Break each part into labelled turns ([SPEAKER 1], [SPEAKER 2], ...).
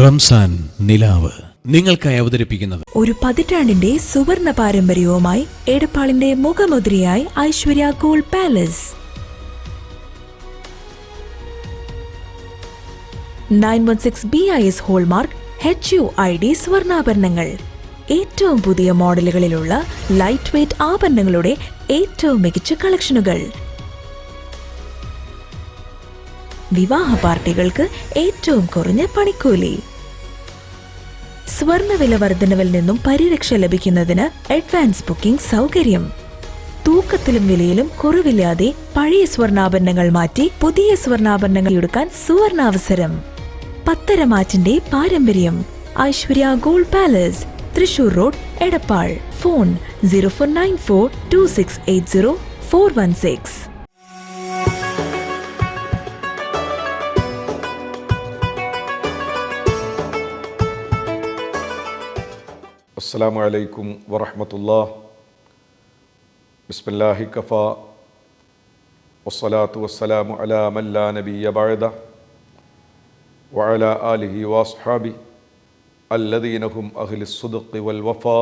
[SPEAKER 1] റംസാൻ നിലാവ് നിങ്ങൾക്കായി അവതരിപ്പിക്കുന്നത്
[SPEAKER 2] ഒരു പതിറ്റാണ്ടിന്റെ സുവർണ പാരമ്പര്യവുമായി എടപ്പാളിന്റെ മുഖമുദ്രയായി Aishwarya gold palace. 916 BIS hallmark HUID സ്വർണ്ണാഭരണങ്ങൾ. ഏറ്റവും പുതിയ മോഡലുകളിലുള്ള ലൈറ്റ് വെയ്റ്റ് ആഭരണങ്ങളുടെ ഏറ്റവും മികച്ച കളക്ഷനുകൾ. വിവാഹ പാർട്ടികൾക്ക് ഏറ്റവും കുറഞ്ഞ പണിക്കൂലി. സ്വർണ്ണവില വർധനവിൽ നിന്നും പരിരക്ഷ ലഭിക്കുന്നതിന് അഡ്വാൻസ് ബുക്കിംഗ് സൗകര്യം. തൂക്കത്തിലും വിലയിലും കുറവില്ലാതെ പഴയ സ്വർണ്ണാഭരണങ്ങൾ മാറ്റി പുതിയ സ്വർണ്ണാഭരണങ്ങൾ എടുക്കാൻ സുവർണാവസരം. പത്തരമാറ്റിന്റെ പാരമ്പര്യം. Aishwarya gold palace, Thrissur road, Edappal. Phone 04942680 416.
[SPEAKER 3] അസ്സലാമു അലൈക്കും വറഹ്മത്തുള്ളാഹി. ബിസ്മില്ലാഹി കഫാ വസ്സലാത്തു വസ്സലാമു അലാ മൻ ലാ നബിയ്യ ബഅദ വഅലാ ആലിഹി വഅസ്ഹാബി അല്ലദീന ഹും അഹ്ലുസ് സുദ്ഖി വൽ വഫാ.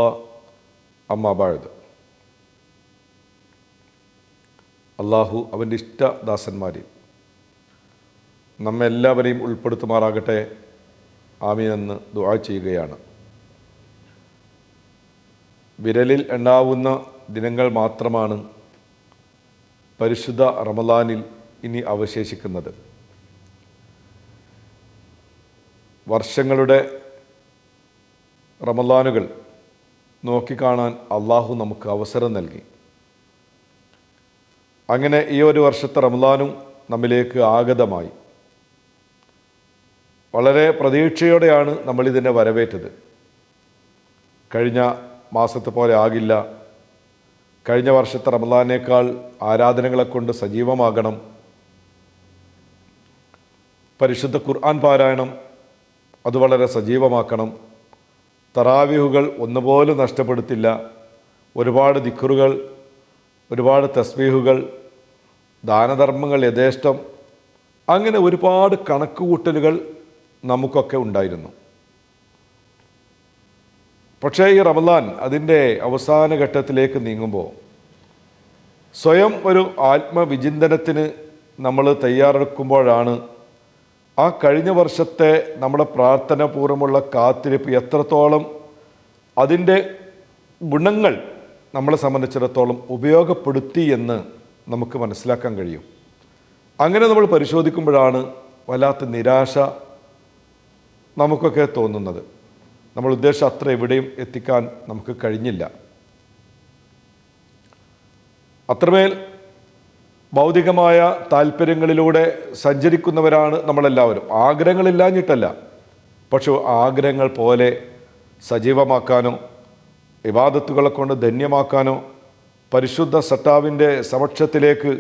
[SPEAKER 3] അമ്മാ ബഅദ്. അല്ലാഹു അവൻ്റെ ഇഷ്ടദാസന്മാരിൽ നമ്മെല്ലാവരെയും ഉൾപ്പെടുത്തുമാറാകട്ടെ. ആമീൻ എന്ന് ദുആ ചെയ്യുകയാണ്. വിരലിൽ എണ്ണാവുന്ന ദിനങ്ങൾ മാത്രമാണ് പരിശുദ്ധ റമളാനിൽ ഇനി അവശേഷിക്കുന്നത്. വർഷങ്ങളുടെ റമളാനുകൾ നോക്കിക്കാണാൻ അള്ളാഹു നമുക്ക് അവസരം നൽകി. അങ്ങനെ ഈ ഒരു വർഷത്തെ റമളാനും നമ്മിലേക്ക് ആഗതമായി. വളരെ പ്രതീക്ഷയോടെയാണ് നമ്മളിതിനെ വരവേറ്റത്. കഴിഞ്ഞ മാസത്തെ പോലെ ആകില്ല, കഴിഞ്ഞ വർഷത്തെ റമളാനേക്കാൾ ആരാധനകളെ കൊണ്ട് സജീവമാകണം, പരിശുദ്ധ ഖുർആൻ പാരായണം അത് വളരെ സജീവമാക്കണം, തറാവീഹുകൾ ഒന്നുപോലും നഷ്ടപ്പെടുത്തില്ല, ഒരുപാട് ദിക്റുകൾ, ഒരുപാട് തസ്ബീഹുകൾ, ദാനധർമ്മങ്ങൾ യഥേഷ്ടം, അങ്ങനെ ഒരുപാട് കണക്കുകൂട്ടലുകൾ നമുക്കൊക്കെ ഉണ്ടായിരുന്നു. പക്ഷേ ഈ റമളാൻ അതിൻ്റെ അവസാന ഘട്ടത്തിലേക്ക് നീങ്ങുമ്പോൾ സ്വയം ഒരു ആത്മവിചിന്തനത്തിന് നമ്മൾ തയ്യാറെടുക്കുമ്പോഴാണ് ആ കഴിഞ്ഞ വർഷത്തെ നമ്മുടെ പ്രാർത്ഥനാപൂർവ്വമുള്ള കാത്തിരിപ്പ് എത്രത്തോളം അതിൻ്റെ ഗുണങ്ങൾ നമ്മളെ സംബന്ധിച്ചിടത്തോളം ഉപയോഗപ്പെടുത്തി എന്ന് നമുക്ക് മനസ്സിലാക്കാൻ കഴിയും. അങ്ങനെ നമ്മൾ പരിശോധിക്കുമ്പോഴാണ് വല്ലാത്ത നിരാശ നമുക്കൊക്കെ തോന്നുന്നത്. നമ്മൾ ഉദ്ദേശിച്ച അത്ര എവിടെയും എത്തിക്കാൻ നമുക്ക് കഴിഞ്ഞില്ല. അത്രമേൽ ഭൗതികമായ താല്പര്യങ്ങളിലൂടെ സഞ്ചരിക്കുന്നവരാണ് നമ്മളെല്ലാവരും. ആഗ്രഹങ്ങളില്ലാഞ്ഞിട്ടല്ല, പക്ഷെ ആഗ്രഹങ്ങൾ പോലെ സജീവമാക്കാനോ ഇബാദത്തുകളെ കൊണ്ട് ധന്യമാക്കാനോ പരിശുദ്ധ സട്ടാവിൻ്റെ സമക്ഷത്തിലേക്ക്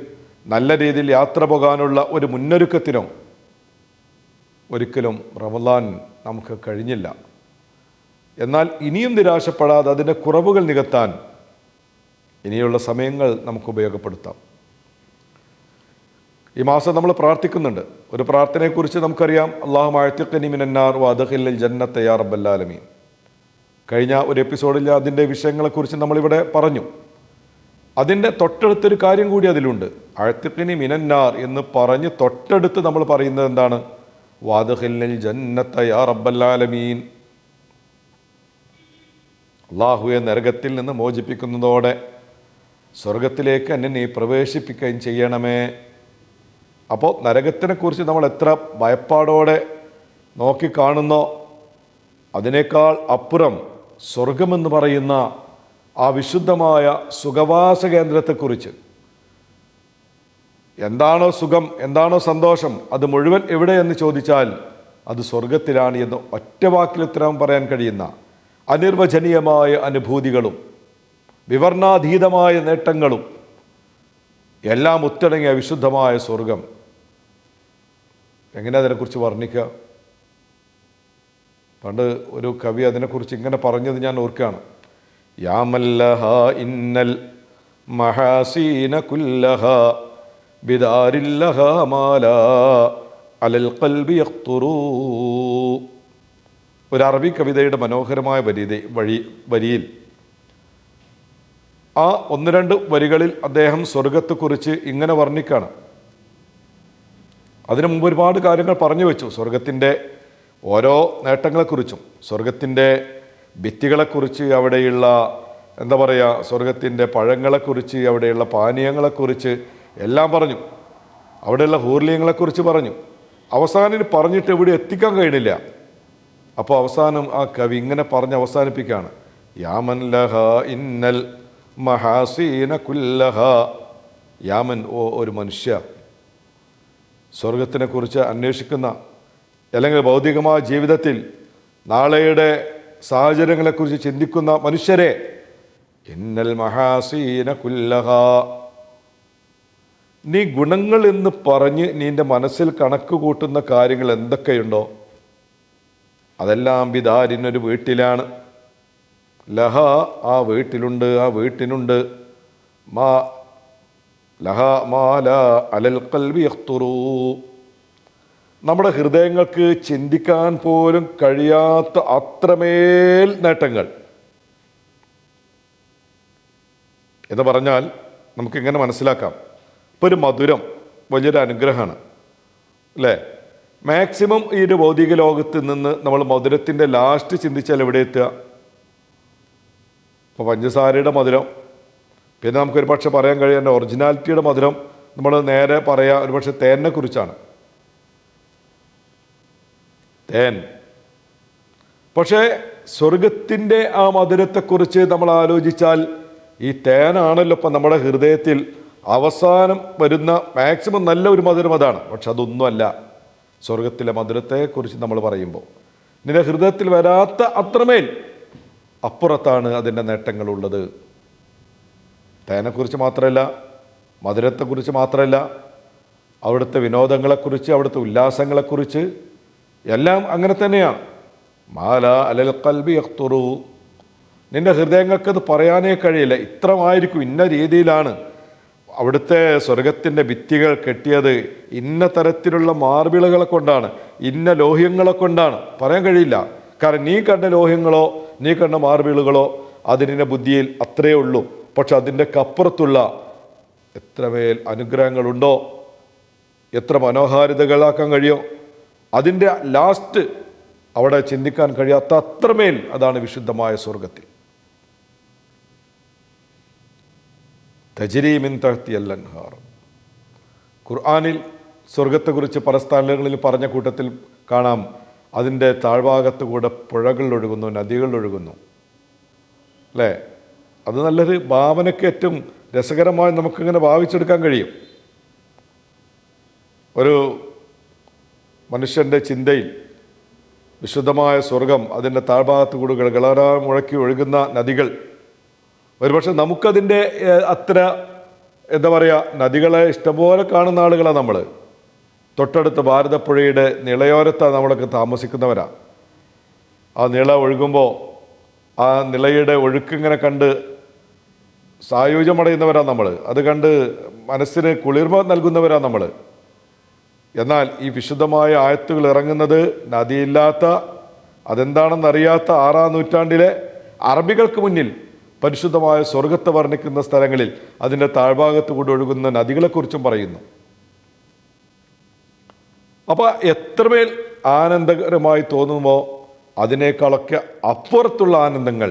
[SPEAKER 3] നല്ല രീതിയിൽ യാത്ര പോകാനുള്ള ഒരു മുന്നൊരുക്കത്തിനോ ഒരിക്കലും റമളാൻ നമുക്ക് കഴിഞ്ഞില്ല. എന്നാൽ ഇനിയും നിരാശപ്പെടാതെ അതിൻ്റെ കുറവുകൾ നികത്താൻ ഇനിയുള്ള സമയങ്ങൾ നമുക്ക് ഉപയോഗപ്പെടുത്താം. ഈ മാസം നമ്മൾ പ്രാർത്ഥിക്കുന്നുണ്ട്. ഒരു പ്രാർത്ഥനയെക്കുറിച്ച് നമുക്കറിയാം. അല്ലാഹുമ്മ അഅ്തിഖ്നി മിനന്നാർ വഅദ്ഖിൽനിൽ ജന്നത യാ റബ്ബൽ ആലമീൻ. കഴിഞ്ഞ ഒരു എപ്പിസോഡിൽ അതിൻ്റെ വിഷയങ്ങളെക്കുറിച്ച് നമ്മളിവിടെ പറഞ്ഞു. അതിൻ്റെ തൊട്ടടുത്തൊരു കാര്യം കൂടി അതിലുണ്ട്. അഅ്തിഖ്നി മിനന്നാർ എന്ന് പറഞ്ഞ് തൊട്ടടുത്ത് നമ്മൾ പറയുന്നത് എന്താണ്? വഅദ്ഖിൽനിൽ ജന്നത യാ റബ്ബൽ ആലമീൻ. അള്ളാഹുവെ നരകത്തിൽ നിന്ന് മോചിപ്പിക്കുന്നതോടെ സ്വർഗത്തിലേക്ക് എന്നെ നീ പ്രവേശിപ്പിക്കുകയും ചെയ്യണമേ. അപ്പോൾ നരകത്തിനെക്കുറിച്ച് നമ്മൾ എത്ര ഭയപ്പാടോടെ നോക്കിക്കാണുന്നോ അതിനേക്കാൾ അപ്പുറം സ്വർഗമെന്ന് പറയുന്ന ആ വിശുദ്ധമായ സുഖവാസ കേന്ദ്രത്തെക്കുറിച്ച്, എന്താണോ സുഖം, എന്താണോ സന്തോഷം, അത് മുഴുവൻ എവിടെയെന്ന് ചോദിച്ചാൽ അത് സ്വർഗത്തിലാണ് എന്ന് ഒറ്റ വാക്കിൽ ഉത്തരം പറയാൻ കഴിയുന്ന അനിർവചനീയമായ അനുഭൂതികളും വിവർണാതീതമായ നേട്ടങ്ങളും എല്ലാം ഒത്തിണങ്ങിയ വിശുദ്ധമായ സ്വർഗം. എങ്ങനെ അതിനെക്കുറിച്ച് വർണ്ണിക്കുക? പണ്ട് ഒരു കവി അതിനെക്കുറിച്ച് ഇങ്ങനെ പറഞ്ഞത് ഞാൻ ഓർക്കുകയാണ്. യാമല്ലഹ ഇന്നൽ മഹാസീന കുല്ലഹ ബിദാരില്ലഹ മാല അലൽ ഖൽബി യഖ്തുറൂ. ഒരു അറബി കവിതയുടെ മനോഹരമായ വരിയിൽ ആ ഒന്ന് രണ്ട് വരികളിൽ അദ്ദേഹം സ്വർഗത്തെക്കുറിച്ച് ഇങ്ങനെ വർണ്ണിക്കുകയാണ്. അതിനു മുമ്പ് ഒരുപാട് കാര്യങ്ങൾ പറഞ്ഞു വെച്ചു. സ്വർഗത്തിൻ്റെ ഓരോ നേട്ടങ്ങളെക്കുറിച്ചും, സ്വർഗത്തിൻ്റെ ഭിത്തികളെക്കുറിച്ച്, അവിടെയുള്ള എന്താ പറയുക, സ്വർഗത്തിൻ്റെ പഴങ്ങളെക്കുറിച്ച്, അവിടെയുള്ള പാനീയങ്ങളെക്കുറിച്ച് എല്ലാം പറഞ്ഞു. അവിടെയുള്ള ഹൂർലിയങ്ങളെക്കുറിച്ച് പറഞ്ഞു. അവസാനം പറഞ്ഞിട്ട് എവിടെ എത്തിക്കാൻ കഴിയണില്ല. അപ്പോൾ അവസാനം ആ കവി ഇങ്ങനെ പറഞ്ഞ് അവസാനിപ്പിക്കുകയാണ്: യാമൻ ലഹ ഇന്നൽ മഹാസീന കുല്ലഹ. യാമൻ, ഓ ഒരു മനുഷ്യ, സ്വർഗത്തിനെ കുറിച്ച് അന്വേഷിക്കുന്ന, അല്ലെങ്കിൽ ഭൗതികമായ ജീവിതത്തിൽ നാളെയുടെ സാഹചര്യങ്ങളെക്കുറിച്ച് ചിന്തിക്കുന്ന മനുഷ്യരെ, ഇന്നൽ മഹാസീന കുല്ലഹ, നീ ഗുണങ്ങൾ എന്ന് പറഞ്ഞ് നിന്റെ മനസ്സിൽ കണക്ക് കൂട്ടുന്ന കാര്യങ്ങൾ എന്തൊക്കെയുണ്ടോ അതെല്ലാം ബിദാരിനൊരു വീട്ടിലാണ്. ലഹ, ആ വീട്ടിലുണ്ട്, ആ വീട്ടിനുണ്ട്. മാ ലഹ മാല അലൽ ഖൽബി യഖ്തുറു, നമ്മുടെ ഹൃദയങ്ങൾക്ക് ചിന്തിക്കാൻ പോലും കഴിയാത്ത അത്രമേൽ നേട്ടങ്ങൾ എന്ന് പറഞ്ഞാൽ നമുക്കിങ്ങനെ മനസ്സിലാക്കാം. ഇപ്പോൾ ഒരു മധുരം വലിയൊരു അനുഗ്രഹമാണ് അല്ലേ? മാക്സിമം ഈ ഒരു ഭൗതിക ലോകത്ത് നിന്ന് നമ്മൾ മധുരത്തിൻ്റെ ലാസ്റ്റ് ചിന്തിച്ചാൽ എവിടെ എത്തുക? ഇപ്പോൾ പഞ്ചസാരയുടെ മധുരം, പിന്നെ നമുക്കൊരു പക്ഷെ പറയാൻ കഴിയുന്ന ഒറിജിനാലിറ്റിയുടെ മധുരം നമ്മൾ നേരെ പറയാം ഒരുപക്ഷെ തേനിനെ കുറിച്ചാണ്. തേൻ. പക്ഷേ സ്വർഗത്തിൻ്റെ ആ മധുരത്തെക്കുറിച്ച് നമ്മൾ ആലോചിച്ചാൽ ഈ തേനാണല്ലോ ഇപ്പം നമ്മുടെ ഹൃദയത്തിൽ അവസാനം വരുന്ന മാക്സിമം നല്ല ഒരു മധുരം അതാണ്. പക്ഷെ അതൊന്നുമല്ല സ്വർഗത്തിലെ മധുരത്തെക്കുറിച്ച് നമ്മൾ പറയുമ്പോൾ. നിന്റെ ഹൃദയത്തിൽ വരാത്ത അത്രമേൽ അപ്പുറത്താണ് അതിൻ്റെ നേട്ടങ്ങളുള്ളത്. തേനെക്കുറിച്ച് മാത്രമല്ല, മധുരത്തെക്കുറിച്ച് മാത്രമല്ല, അവിടുത്തെ വിനോദങ്ങളെക്കുറിച്ച്, അവിടുത്തെ ഉല്ലാസങ്ങളെക്കുറിച്ച് എല്ലാം അങ്ങനെ തന്നെയാണ്. മാല അലൽ ഖൽബി യഖ്തുറു, നിന്റെ ഹൃദയങ്ങൾക്കത് പറയാനേ കഴിയില്ല. ഇത്രമായിരിക്കും, ഇന്ന രീതിയിലാണ് അവിടുത്തെ സ്വർഗത്തിൻ്റെ ഭിത്തികൾ കെട്ടിയത്, ഇന്ന തരത്തിലുള്ള മാർബിളുകളെ കൊണ്ടാണ്, ഇന്ന ലോഹ്യങ്ങളെ കൊണ്ടാണ്, പറയാൻ കഴിയില്ല. കാരണം നീ കണ്ട ലോഹ്യങ്ങളോ നീ കണ്ട മാർബിളുകളോ അതിൻ്റെ ബുദ്ധിയിൽ അത്രയേ ഉള്ളൂ. പക്ഷെ അതിൻ്റെ അപ്പുറത്തുള്ള എത്രമേൽ അനുഗ്രഹങ്ങളുണ്ടോ, എത്ര മനോഹാരിതകളാക്കാൻ കഴിയോ, അതിൻ്റെ ലാസ്റ്റ് അവിടെ ചിന്തിക്കാൻ കഴിയാത്ത അത്രമേൽ അതാണ് വിശുദ്ധമായ സ്വർഗത്തിൽ. തജ്രി മിൻ തഹ്തിഹൽ അൻഹാർ. ഖുർആനിൽ സ്വർഗത്തെക്കുറിച്ച് പല സ്ഥലങ്ങളിൽ പറഞ്ഞ കൂട്ടത്തിൽ കാണാം, അതിൻ്റെ താഴ്ഭാഗത്ത് കൂടെ പുഴകൾ ഒഴുകുന്നു, നദികൾ ഒഴുകുന്നു അല്ലേ? അത് നല്ലൊരു ഭാവനയ്ക്ക് ഏറ്റവും രസകരമായി നമുക്കിങ്ങനെ ഭാവിച്ചെടുക്കാൻ കഴിയും. ഒരു മനുഷ്യൻ്റെ ചിന്തയിൽ വിശുദ്ധമായ സ്വർഗം, അതിൻ്റെ താഴ്ഭാഗത്ത് കൂടെ ഗളഗള മുഴക്കി ഒഴുകുന്ന നദികൾ. ഒരുപക്ഷെ നമുക്കതിൻ്റെ അത്ര എന്താ പറയുക, നദികളെ ഇഷ്ടംപോലെ കാണുന്ന ആളുകളാണ് നമ്മൾ. തൊട്ടടുത്ത് ഭാരതപ്പുഴയുടെ നിളയോരത്താണ് നമ്മളൊക്കെ താമസിക്കുന്നവരാണ്. ആ നിള ഒഴുകുമ്പോൾ ആ നിളയുടെ ഒഴുക്കിങ്ങനെ കണ്ട് സായുജ്യമടയുന്നവരാണ് നമ്മൾ. അത് കണ്ട് മനസ്സിന് കുളിർമ നൽകുന്നവരാണ് നമ്മൾ. എന്നാൽ ഈ വിശുദ്ധമായ ആയത്തുകൾ ഇറങ്ങുന്നത് നദിയില്ലാത്ത, അതെന്താണെന്നറിയാത്ത 6-ാം നൂറ്റാണ്ടിലെ അറബികൾക്ക് മുന്നിൽ പരിശുദ്ധമായ സ്വർഗത്തെ വർണ്ണിക്കുന്ന സ്ഥലങ്ങളിൽ അതിൻ്റെ താഴ്ഭാഗത്ത് കൂടി ഒഴുകുന്ന നദികളെക്കുറിച്ചും പറയുന്നു. അപ്പോൾ എത്രമേൽ ആനന്ദകരമായി തോന്നുമോ അതിനേക്കാളൊക്കെ അപ്പുറത്തുള്ള ആനന്ദങ്ങൾ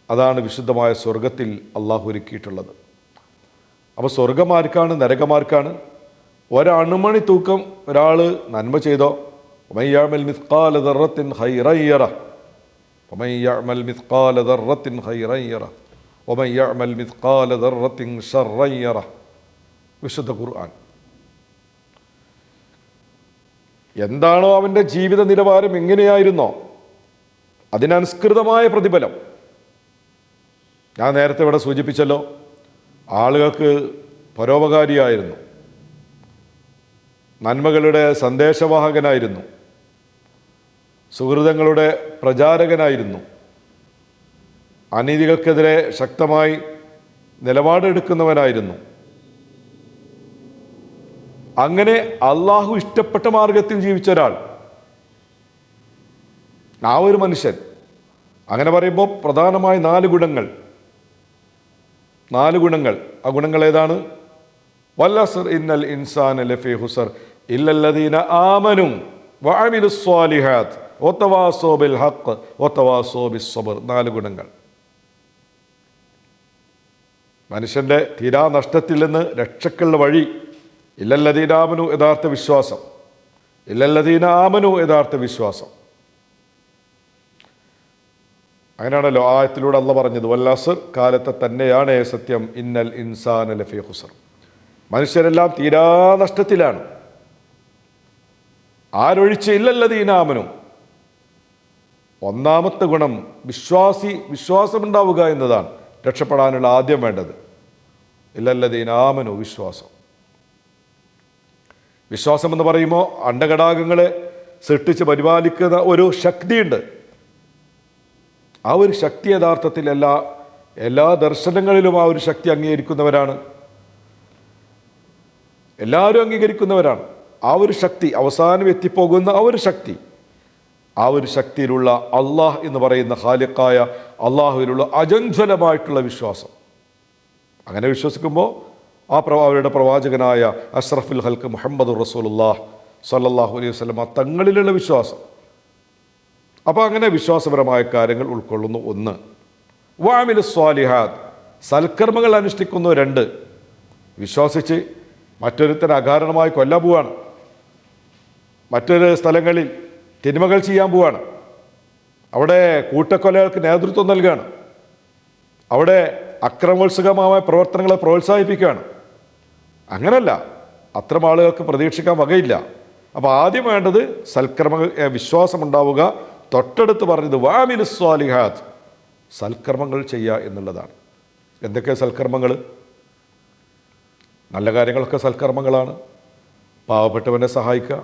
[SPEAKER 3] അതാണ് വിശുദ്ധമായ സ്വർഗത്തിൽ അള്ളാഹു ഒരുക്കിയിട്ടുള്ളത്. അപ്പോൾ സ്വർഗമാർക്കാണ്, നരകമാർക്കാണ്? ഒരണുമണി തൂക്കം ഒരാൾ നന്മ ചെയ്തോ, വമൻ യഅമൽ മിസ്ഖാല ദർറത്തിൻ ഖൈറൻ യറഹ്, വമൻ യഅമൽ മിസ്ഖാല ദർറത്തിൻ ഖൈറൻ യറഹ്, വമൻ യഅമൽ മിസ്ഖാല ദർറത്തിൻ ശർറൻ യറഹ്. വിശുദ്ധ ഖുർആൻ. എന്താണോ അവൻ്റെ ജീവിത നിലവാരം എങ്ങനെയായിരുന്നോ അതിനനുസൃതമായ പ്രതിഫലം. ഞാൻ നേരത്തെ ഇവിടെ സൂചിപ്പിച്ചല്ലോ, ആളുകൾക്ക് പരോപകാരിയായിരുന്നു, നന്മകളുടെ സന്ദേശവാഹകനായിരുന്നു, സുഹൃതങ്ങളുടെ പ്രചാരകനായിരുന്നു, അനീതികൾക്കെതിരെ ശക്തമായി നിലപാടെടുക്കുന്നവനായിരുന്നു. അങ്ങനെ അള്ളാഹു ഇഷ്ടപ്പെട്ട മാർഗത്തിൽ ജീവിച്ച ഒരാൾ. ആ ഒരു മനുഷ്യൻ. അങ്ങനെ പറയുമ്പോൾ പ്രധാനമായി 4 ഗുണങ്ങൾ. ആ ഗുണങ്ങൾ ഏതാണ്? വല്ലസ്ർ ഇന്നൽ ഇൻസാന ലഫീ ഖുസ്ർ ഇല്ലല്ലദീന ആമനു വഅമിലുസ് സ്വാലിഹാത്ത് വതവാസോ ബിൽ ഹഖ് വതവാസോ ബിസ് സബ്ർ. 4 ഗുണങ്ങൾ. മനുഷ്യൻ്റെ തീരാ നഷ്ടത്തിൽ നിന്ന് രക്ഷക്കുള്ള വഴി ഇല്ലല്ലദീന ആമനു, യഥാർത്ഥ വിശ്വാസം. ഇല്ലല്ലദീന ആമനു, യഥാർത്ഥ വിശ്വാസം. അങ്ങനെയാണല്ലോ ആയത്തിലൂടെ അള്ളാഹ് പറഞ്ഞത്. വല്ലസ്ർ, കാലത്തെ തന്നെയാണ് സത്യം. ഇന്നൽ ഇൻസാന ലഫീ ഖുസ്ർ, മനുഷ്യരെല്ലാം തീരാ നഷ്ടത്തിലാണ്. ആരൊഴിച്ച്? ഇല്ലല്ലദീന ആമനു. ഒന്നാമത്തെ ഗുണം വിശ്വാസമുണ്ടാവുക എന്നതാണ് രക്ഷപ്പെടാനുള്ള ആദ്യം വേണ്ടത്. ഇല്ലല്ലദീന ആമനു, വിശ്വാസം എന്ന് പറയുമ്പോൾ അണ്ടഘടാകങ്ങളെ സൃഷ്ടിച്ച് പരിപാലിക്കുന്ന ഒരു ശക്തിയുണ്ട്. ആ ഒരു ശക്തി യഥാർത്ഥത്തിൽ എല്ലാ ദർശനങ്ങളിലും ആ ഒരു ശക്തി അംഗീകരിക്കുന്നവരാണ്. എല്ലാവരും അംഗീകരിക്കുന്നവരാണ്. ആ ഒരു ശക്തി, അവസാനം എത്തിപ്പോകുന്ന ആ ഒരു ശക്തിയിലുള്ള അള്ളാഹ് എന്ന് പറയുന്ന ഖാലിഖായ അള്ളാഹുവിലുള്ള അചഞ്ചലമായിട്ടുള്ള വിശ്വാസം. അങ്ങനെ വിശ്വസിക്കുമ്പോൾ അവരുടെ പ്രവാചകനായ അഷ്റഫുൽ ഖൽഖ് മുഹമ്മദുർ റസൂലുള്ളാഹി സ്വല്ലല്ലാഹു അലൈഹി വസല്ലം തങ്ങളിലുള്ള വിശ്വാസം. അപ്പോൾ അങ്ങനെ വിശ്വാസപരമായ കാര്യങ്ങൾ ഉൾക്കൊള്ളുന്നു. 1, വഅമിലുസ് സ്വാലിഹാത്ത്, സൽക്കർമ്മങ്ങൾ അനുഷ്ഠിക്കുന്നു. 2, വിശ്വസിച്ച് മറ്റൊരുത്തനെ അകാരണമായി കൊല്ലാൻ പോവാണ്, മറ്റൊരു സ്ഥലങ്ങളിൽ തിന്മകൾ ചെയ്യാൻ പോവാണ്, അവിടെ കൂട്ടക്കൊലകൾക്ക് നേതൃത്വം നൽകുകയാണ്, അവിടെ അക്രമോത്സുകമായ പ്രവർത്തനങ്ങളെ പ്രോത്സാഹിപ്പിക്കുകയാണ്. അങ്ങനല്ല, അത്തരം ആളുകൾക്ക് പ്രതീക്ഷിക്കാൻ വകയില്ല. അപ്പോൾ ആദ്യം വേണ്ടത് സൽക്കർമ്മങ്ങൾ, വിശ്വാസമുണ്ടാവുക. തൊട്ടടുത്ത് പറഞ്ഞത് വഅമിലുസ് സ്വാലിഹാത്ത്, സൽക്കർമ്മങ്ങൾ ചെയ്യുക എന്നുള്ളതാണ്. എന്തൊക്കെ സൽക്കർമ്മങ്ങൾ? നല്ല കാര്യങ്ങളൊക്കെ സൽക്കർമ്മങ്ങളാണ്. പാവപ്പെട്ടവനെ സഹായിക്കുക,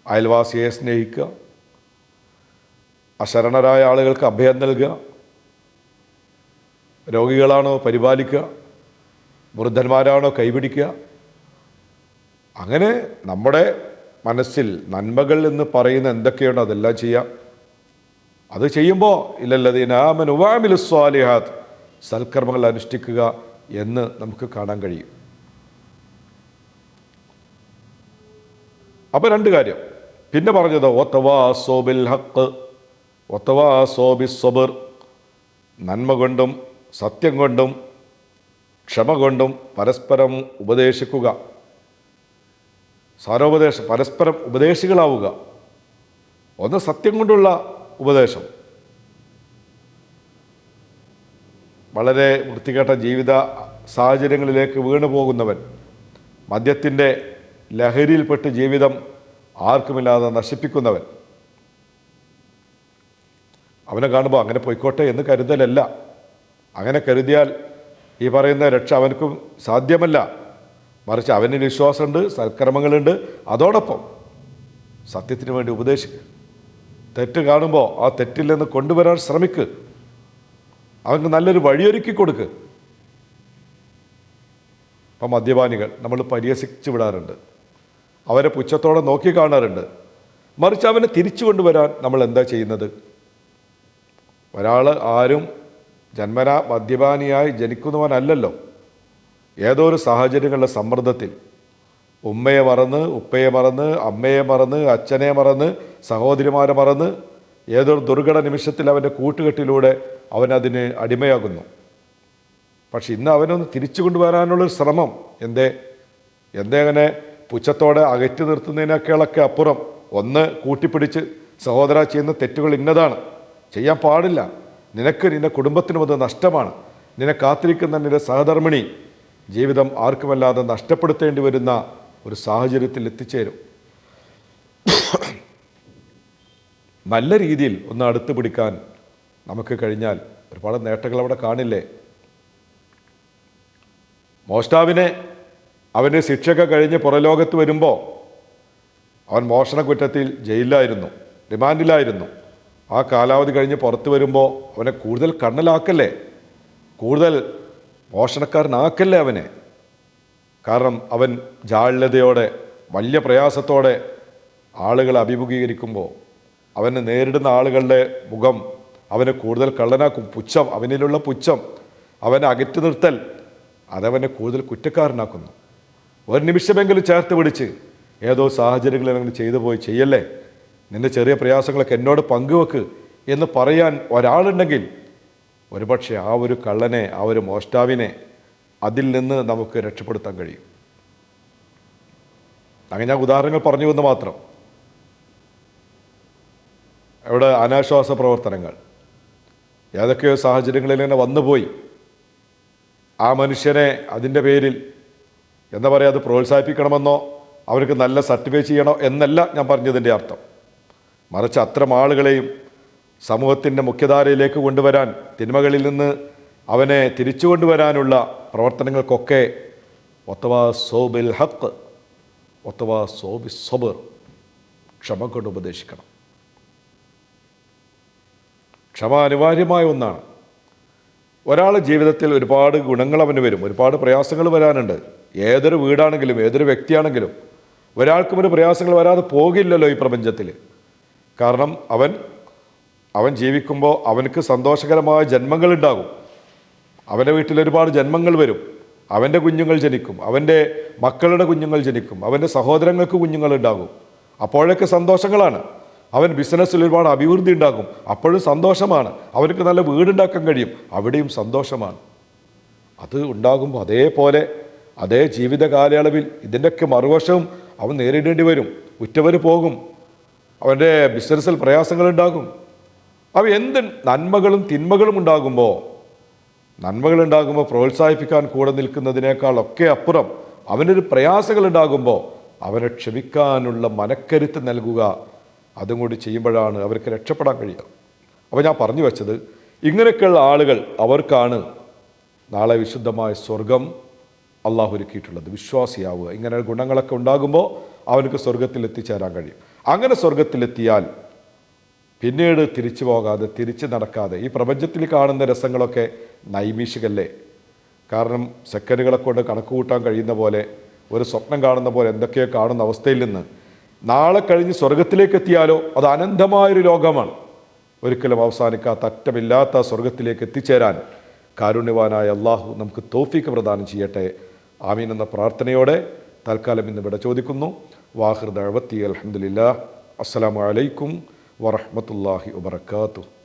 [SPEAKER 3] അയൽവാസിയെ സ്നേഹിക്കുക, അശരണരായ ആളുകൾക്ക് അഭയം നൽകുക, രോഗികളാണോ പരിപാലിക്കുക, വൃദ്ധന്മാരാണോ കൈപിടിക്കുക. അങ്ങനെ നമ്മുടെ മനസ്സിൽ നന്മകൾ എന്ന് പറയുന്ന എന്തൊക്കെയുണ്ടോ അതെല്ലാം ചെയ്യാം. അത് ചെയ്യുമ്പോൾ ഇല്ലല്ലദീന ആമനു വഅമിലുസ് സ്വാലിഹാത്ത്, സൽക്കർമ്മങ്ങൾ അനുഷ്ഠിക്കുക എന്ന് നമുക്ക് കാണാൻ കഴിയും. അപ്പോൾ 2 കാര്യം. പിന്നെ പറഞ്ഞത് വതവാസോ ബിൽ ഹഖ് വതവാസോ ബിസ് സബ്ർ, നന്മ കൊണ്ടും സത്യം കൊണ്ടും ക്ഷമ കൊണ്ടും പരസ്പരം ഉപദേശിക്കുക. സാരോപദേശം, പരസ്പരം ഉപദേശികളാവുക. 1 സത്യം കൊണ്ടുള്ള ഉപദേശം. വളരെ വൃത്തികെട്ട ജീവിത സാഹചര്യങ്ങളിലേക്ക് വീണു പോകുന്നവൻ, മദ്യത്തിൻ്റെ ലഹരിയിൽപ്പെട്ട് ജീവിതം ആർക്കുമില്ലാതെ നശിപ്പിക്കുന്നവൻ, അവനെ കാണുമ്പോൾ അങ്ങനെ പോയിക്കോട്ടെ എന്ന് കരുതലല്ല. അങ്ങനെ കരുതിയാൽ ഈ പറയുന്ന രക്ഷ അവനക്കും സാധ്യമല്ല. മറിച്ച് അവന് വിശ്വാസമുണ്ട്, സൽക്കർമ്മങ്ങളുണ്ട്, അതോടൊപ്പം സത്യത്തിന് വേണ്ടി ഉപദേശിക്കുക. തെറ്റ് കാണുമ്പോൾ ആ തെറ്റിൽ നിന്ന് കൊണ്ടുവരാൻ ശ്രമിക്കുക. അവർക്ക് നല്ലൊരു വഴിയൊരുക്കി കൊടുക്കുക. ഇപ്പം മദ്യപാനികൾ നമ്മൾ പരിഹസിച്ച് വിടാറുണ്ട്, അവരെ പുച്ഛത്തോടെ നോക്കി കാണാറുണ്ട്. മറിച്ച് അവനെ തിരിച്ചു കൊണ്ടുവരാൻ നമ്മൾ എന്താ ചെയ്യുന്നത്? ഒരാൾ ആരും ജന്മനാ മദ്യപാനിയായി ജനിക്കുന്നവനല്ലല്ലോ. ഏതോ ഒരു സാഹചര്യങ്ങളുടെ സമ്മർദ്ദത്തിൽ ഉമ്മയെ മറന്ന്, ഉപ്പയെ മറന്ന്, അമ്മയെ മറന്ന്, അച്ഛനെ മറന്ന്, സഹോദരിമാരെ മറന്ന് ഏതൊരു ദുർഘട നിമിഷത്തിൽ അവൻ്റെ കൂട്ടുകെട്ടിലൂടെ അവനതിന് അടിമയാകുന്നു. പക്ഷെ ഇന്ന് അവനൊന്ന് തിരിച്ചു കൊണ്ടുവരാനുള്ളൊരു ശ്രമം എന്തേ അങ്ങനെ പുച്ഛത്തോടെ അകറ്റി നിർത്തുന്നതിനേക്കാളൊക്കെ അപ്പുറം ഒന്ന് കൂട്ടിപ്പിടിച്ച് സഹോദര ചെയ്യുന്ന തെറ്റുകൾ ഇന്നതാണ്, ചെയ്യാൻ പാടില്ല, നിന്റെ കുടുംബത്തിനും അത് നഷ്ടമാണ്, നിന്നെ കാത്തിരിക്കുന്ന നിന്റെ സഹധർമ്മിണി ജീവിതം ആർക്കുമല്ലാതെ നഷ്ടപ്പെടുത്തേണ്ടി വരുന്ന ഒരു സാഹചര്യത്തിൽ എത്തിച്ചേരും. നല്ല രീതിയിൽ ഒന്ന് അടുത്ത് പിടിക്കാൻ നമുക്ക് കഴിഞ്ഞാൽ ഒരുപാട് നേട്ടങ്ങൾ അവിടെ കാണില്ലേ? മോഷ്ടാവിനെ അവൻ്റെ ശിക്ഷയൊക്കെ കഴിഞ്ഞ് പുറലോകത്ത് വരുമ്പോൾ അവൻ മോഷണ കുറ്റത്തിൽ ജയിലിലായിരുന്നു, റിമാൻഡിലായിരുന്നു. ആ കാലാവധി കഴിഞ്ഞ് പുറത്ത് വരുമ്പോൾ അവനെ കൂടുതൽ കണ്ണലാക്കല്ലേ, കൂടുതൽ മോഷണക്കാരനാക്കല്ലേ അവനെ. കാരണം അവൻ ജാള്യതയോടെ വലിയ പ്രയാസത്തോടെ ആളുകളെ അഭിമുഖീകരിക്കുമ്പോൾ അവനെ നേരിടുന്ന ആളുകളുടെ മുഖം അവനെ കൂടുതൽ കള്ളനാക്കും. പുച്ഛം, അവനിലുള്ള പുച്ഛം, അവനെ അകറ്റി നിർത്തൽ, അതവനെ കൂടുതൽ കുറ്റക്കാരനാക്കുന്നു. ഒരു നിമിഷമെങ്കിലും ചേർത്ത് പിടിച്ച് ഏതോ സാഹചര്യങ്ങളിൽ അങ്ങനെ ചെയ്തു പോയി ചെയ്യല്ലേ, നിന്റെ ചെറിയ പ്രയാസങ്ങളൊക്കെ എന്നോട് പങ്കുവെക്ക് എന്ന് പറയാൻ ഒരാളുണ്ടെങ്കിൽ ഒരുപക്ഷെ ആ ഒരു കള്ളനെ, ആ ഒരു മോഷ്ടാവിനെ അതിൽ നിന്ന് നമുക്ക് രക്ഷപ്പെടുത്താൻ കഴിയും. അങ്ങനെ ഞാൻ ഉദാഹരണങ്ങൾ പറഞ്ഞു എന്ന് മാത്രം. അവിടെ അനാശ്വാസ പ്രവർത്തനങ്ങൾ ഏതൊക്കെയോ സാഹചര്യങ്ങളിൽ ഇങ്ങനെ വന്നുപോയി. ആ മനുഷ്യനെ അതിൻ്റെ പേരിൽ എന്താ പറയുക, അത് പ്രോത്സാഹിപ്പിക്കണമെന്നോ അവർക്ക് നല്ല സർട്ടിഫിക്കറ്റ് ചെയ്യണോ എന്നല്ല ഞാൻ പറഞ്ഞതിൻ്റെ അർത്ഥം. മറിച്ച് അത്തരം ആളുകളെയും സമൂഹത്തിൻ്റെ മുഖ്യധാരയിലേക്ക് കൊണ്ടുവരാൻ, തിന്മകളിൽ നിന്ന് അവനെ തിരിച്ചു കൊണ്ടുവരാനുള്ള പ്രവർത്തനങ്ങൾക്കൊക്കെ ഒത്തവാ സോബിൽ ഹക്ക് ഒത്തവാ സോബി സബർ, ക്ഷമ കൊണ്ട് ഉപദേശിക്കണം. ക്ഷമ അനിവാര്യമായ ഒന്നാണ്. ഒരാളുടെ ജീവിതത്തിൽ ഒരുപാട് ഗുണങ്ങൾ അവന് വരും, ഒരുപാട് പ്രയാസങ്ങൾ വരാനുണ്ട്. ഏതൊരു വീടാണെങ്കിലും ഏതൊരു വ്യക്തിയാണെങ്കിലും ഒരാൾക്കും ഒരു പ്രയാസങ്ങൾ വരാതെ പോകില്ലല്ലോ ഈ പ്രപഞ്ചത്തിൽ. കാരണം അവൻ ജീവിക്കുമ്പോൾ അവനക്ക് സന്തോഷകരമായ ജന്മങ്ങളുണ്ടാകും. അവൻ്റെ വീട്ടിൽ ഒരുപാട് ജന്മങ്ങൾ വരും. അവൻ്റെ കുഞ്ഞുങ്ങൾ ജനിക്കും, അവൻ്റെ മക്കളുടെ കുഞ്ഞുങ്ങൾ ജനിക്കും, അവൻ്റെ സഹോദരങ്ങൾക്ക് കുഞ്ഞുങ്ങളുണ്ടാകും. അപ്പോഴൊക്കെ സന്തോഷങ്ങളാണ്. അവൻ ബിസിനസ്സിൽ ഒരുപാട് അഭിവൃദ്ധി ഉണ്ടാകും, അപ്പോഴും സന്തോഷമാണ്. അവനക്ക് നല്ല വീടുണ്ടാക്കാൻ കഴിയും, അവിടെയും സന്തോഷമാണ്. അത് ഉണ്ടാകുമ്പോൾ അതേപോലെ അതേ ജീവിത കാലയളവിൽ ഇതിൻ്റെയൊക്കെ മറുവശവും അവൻ നേരിടേണ്ടി വരും. ഉറ്റവർ പോകും, അവൻ്റെ ബിസിനസ്സിൽ പ്രയാസങ്ങളുണ്ടാകും. എന്ത് നന്മകളും തിന്മകളും ഉണ്ടാകുമ്പോൾ പ്രോത്സാഹിപ്പിക്കാൻ കൂടെ നിൽക്കുന്നതിനേക്കാളൊക്കെ അപ്പുറം അവനൊരു പ്രയാസങ്ങൾ ഉണ്ടാകുമ്പോൾ അവനെ ക്ഷമിക്കാനുള്ള മനക്കരുത്ത് നൽകുക, അതും കൂടി ചെയ്യുമ്പോഴാണ് അവർക്ക് രക്ഷപ്പെടാൻ കഴിയുക. അപ്പോൾ ഞാൻ പറഞ്ഞു വെച്ചത്, ഇങ്ങനെയൊക്കെയുള്ള ആളുകൾ അവർക്കാണ് നാളെ വിശുദ്ധമായ സ്വർഗം അള്ളാഹു ഒരുക്കിയിട്ടുള്ളത്. വിശ്വാസിയാവുക, ഇങ്ങനെ ഗുണങ്ങളൊക്കെ ഉണ്ടാകുമ്പോൾ അവനക്ക് സ്വർഗത്തിൽ എത്തിച്ചേരാൻ കഴിയും. അങ്ങനെ സ്വർഗത്തിലെത്തിയാൽ പിന്നീട് തിരിച്ചു പോകാതെ, തിരിച്ചു നടക്കാതെ, ഈ പ്രപഞ്ചത്തിൽ കാണുന്ന രസങ്ങളൊക്കെ നൈമിഷികല്ലേ. കാരണം സെക്കൻഡുകളെ കൊണ്ട് കണക്ക് കൂട്ടാൻ കഴിയുന്ന പോലെ, ഒരു സ്വപ്നം കാണുന്ന പോലെ എന്തൊക്കെയോ കാണുന്ന അവസ്ഥയിൽ നിന്ന് നാളെ കഴിഞ്ഞ് സ്വർഗത്തിലേക്ക് എത്തിയാലോ അത് അനന്തമായൊരു ലോകമാണ്. ഒരിക്കലും അവസാനിക്കാത്ത, അറ്റമില്ലാത്ത സ്വർഗത്തിലേക്ക് എത്തിച്ചേരാൻ കാരുണ്യവാനായ അള്ളാഹു നമുക്ക് തൗഫീഖ് പ്രദാനം ചെയ്യട്ടെ. ആമീൻ എന്ന പ്രാർത്ഥനയോടെ തൽക്കാലം ഇന്ന് ഇവിടെ ചോദിക്കുന്നു. വാഹിർ ദഅവത്തി അൽഹംദുലില്ലാഹ്. അസ്സലാമു അലൈക്കും വറഹ്മത്തുള്ളാഹി വബറകാതുഹു.